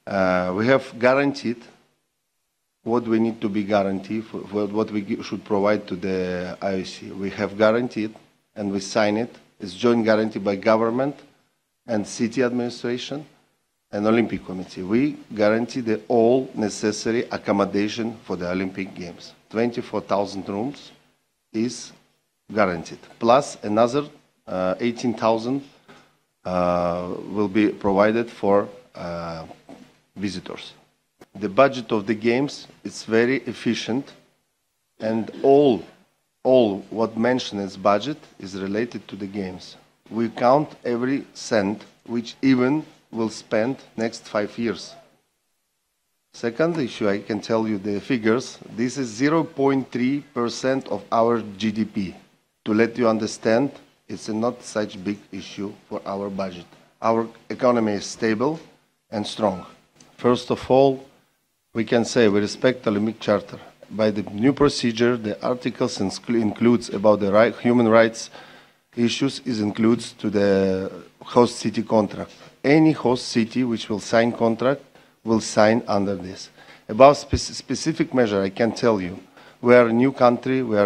We have guaranteed what we need to be guaranteed, for what we should provide to the IOC. We have guaranteed, and we sign it. It's joint guarantee by government and city administration and Olympic Committee. We guarantee the all necessary accommodation for the Olympic Games. 24,000 rooms is guaranteed. Plus another 18,000 will be provided for visitors. The budget of the Games is very efficient, and all what mentioned as budget is related to the Games. We count every cent, which even will spend next 5 years. Second issue, I can tell you the figures. This is 0.3% of our GDP. To let you understand, it's not such big issue for our budget. Our economy is stable and strong. First of all, we can say we respect the Olympic Charter. By the new procedure, the articles includes about the human rights issues includes to the host city contract. Any host city which will sign contract will sign under this. About specific measure, I can tell you, we are a new country. We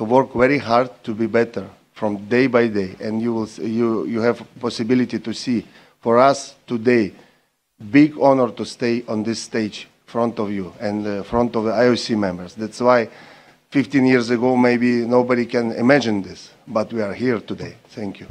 work very hard to be better from day by day, and you have possibility to see. For us today, big honor to stay on this stage front of you and front of the IOC members. That's why 15 years ago maybe nobody can imagine this, but we are here today. Thank you.